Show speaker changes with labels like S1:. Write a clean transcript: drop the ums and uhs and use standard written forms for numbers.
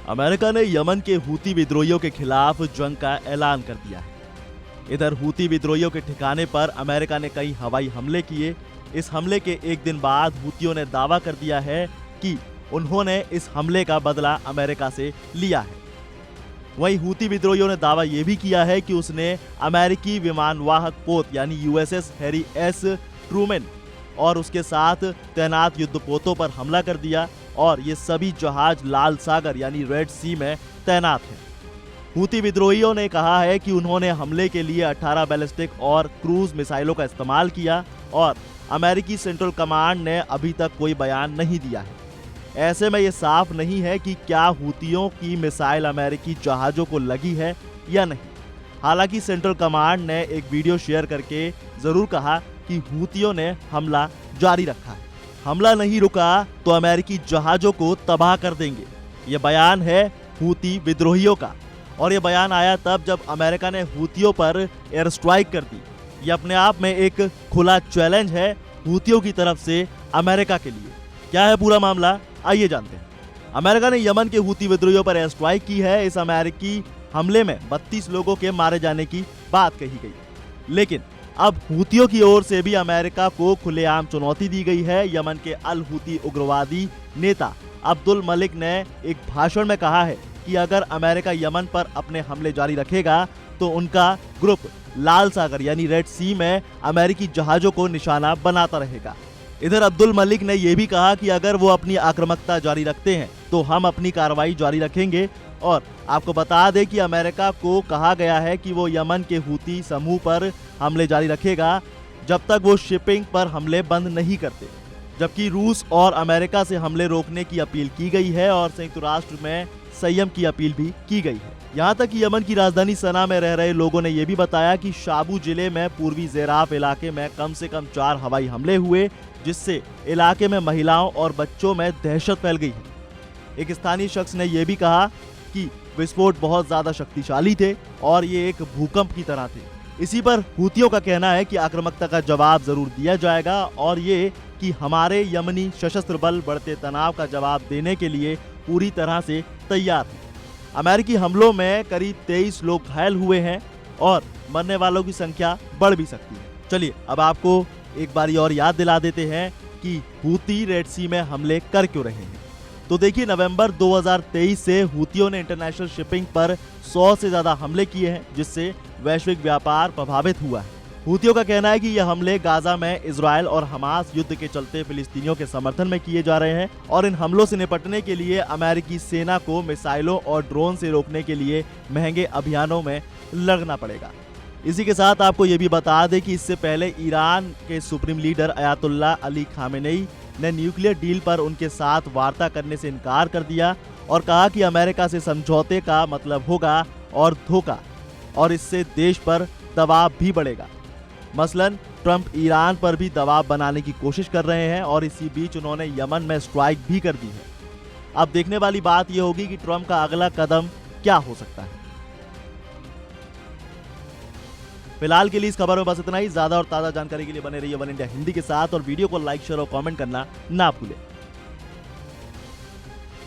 S1: America ने Yemen के Houthi विद्रोहियों के खिलाफ जंग का ऐलान कर दिया है। इधर हूती विद्रोहियों के ठिकाने पर अमेरिका ने कई हवाई हमले किए। इस हमले के एक दिन बाद हूतियों ने दावा कर दिया है कि उन्होंने इस हमले का बदला अमेरिका से लिया है। वहीं हूती विद्रोहियों ने दावा यह भी किया है कि उसने अमेरिकी विमानवाहक पोत यानी यूएसएस हैरी एस ट्रूमैन और उसके साथ तैनात युद्धपोतों पर हमला कर दिया और ये सभी जहाज लाल सागर यानी रेड सी में तैनात हैं। हूती विद्रोहियों ने कहा है कि उन्होंने हमले के लिए 18 बैलिस्टिक और क्रूज मिसाइलों का इस्तेमाल किया और अमेरिकी सेंट्रल कमांड ने अभी तक कोई बयान नहीं दिया है। ऐसे में ये साफ नहीं है कि क्या हूतियों की मिसाइल अमेरिकी जहाजों को लगी है या नहीं। हालांकि सेंट्रल कमांड ने एक वीडियो शेयर करके जरूर कहा कि हूतियों ने हमला जारी रखा है। हमला नहीं रुका तो अमेरिकी जहाजों को तबाह कर देंगे। ये बयान है हूती विद्रोहियों का और ये बयान आया तब जब अमेरिका ने हूतियों पर एयर स्ट्राइक कर दी। ये अपने आप में एक खुला चैलेंज है हूतियों की तरफ से अमेरिका के लिए। क्या है पूरा मामला, आइए जानते हैं। अमेरिका ने यमन के हूती विद्रोहियों पर एयर स्ट्राइक की है। इस अमेरिकी हमले में 32 लोगों के मारे जाने की बात कही गई, लेकिन अब हूतियों की ओर से भी अमेरिका को खुलेआम चुनौती दी गई है। यमन के अल हूती उग्रवादी नेता अब्दुल मलिक ने एक भाषण में कहा है कि अगर अमेरिका यमन पर अपने हमले जारी रखेगा तो उनका ग्रुप लाल सागर यानी रेड सी में अमेरिकी जहाजों को निशाना बनाता रहेगा। इधर अब्दुल मलिक ने यह भी कहा कि अगर वो अपनी आक्रामकता जारी रखते हैं तो हम अपनी कार्रवाई जारी रखेंगे। और आपको बता दें कि अमेरिका को कहा गया है कि वो यमन के हूती समूह पर हमले जारी रखेगा जब तक वो शिपिंग पर हमले बंद नहीं करते। जबकि रूस और अमेरिका से हमले रोकने की अपील की गई है और संयुक्त राष्ट्र में संयम की अपील भी की गई है। यहाँ तक कि यमन की राजधानी सना में रह रहे लोगों ने यह भी बताया कि शाबू जिले में पूर्वी ज़ेराफ इलाके में कम से कम 4 हवाई हमले हुए, जिससे इलाके में महिलाओं और बच्चों में दहशत फैल गई है। एक स्थानीय शख्स ने यह भी कहा कि विस्फोट बहुत ज्यादा शक्तिशाली थे और ये एक भूकंप की तरह थे। इसी पर हूतियों का कहना है कि आक्रामकता का जवाब जरूर दिया जाएगा और ये कि हमारे यमनी सशस्त्र बल बढ़ते तनाव का जवाब देने के लिए पूरी तरह से तैयार हैं। अमेरिकी हमलों में करीब 23 लोग घायल हुए हैं और मरने वालों की संख्या बढ़ भी सकती है। चलिए अब आपको एक बारी और याद दिला देते हैं कि हूती रेड सी में हमले कर क्यों रहे हैं। तो देखिए, नवंबर 2023 से हूतियों ने इंटरनेशनल शिपिंग पर 100 से ज्यादा हमले किए हैं, जिससे वैश्विक व्यापार प्रभावित हुआ है। हूतियों का कहना है कि यह हमले गाजा में इजराइल और हमास युद्ध के चलते फिलिस्तीनियों के समर्थन में किए जा रहे हैं और इन हमलों से निपटने के लिए अमेरिकी सेना को मिसाइलों और ड्रोन से रोकने के लिए महंगे अभियानों में लड़ना पड़ेगा। इसी के साथ आपको ये भी बता दें कि इससे पहले ईरान के supreme leader Ayatollah Ali Khamenei ने न्यूक्लियर डील पर उनके साथ वार्ता करने से इनकार कर दिया और कहा कि अमेरिका से समझौते का मतलब होगा और धोखा, और इससे देश पर दबाव भी बढ़ेगा। मसलन ट्रंप ईरान पर भी दबाव बनाने की कोशिश कर रहे हैं और इसी बीच उन्होंने यमन में स्ट्राइक भी कर दी है। अब देखने वाली बात यह होगी कि ट्रंप का अगला कदम क्या हो सकता है। फिलहाल के लिए इस खबर में बस इतना ही। ज्यादा और ताजा जानकारी के लिए बने रहिए वन इंडिया हिंदी के साथ और वीडियो को लाइक, शेयर और कमेंट करना ना भूलें।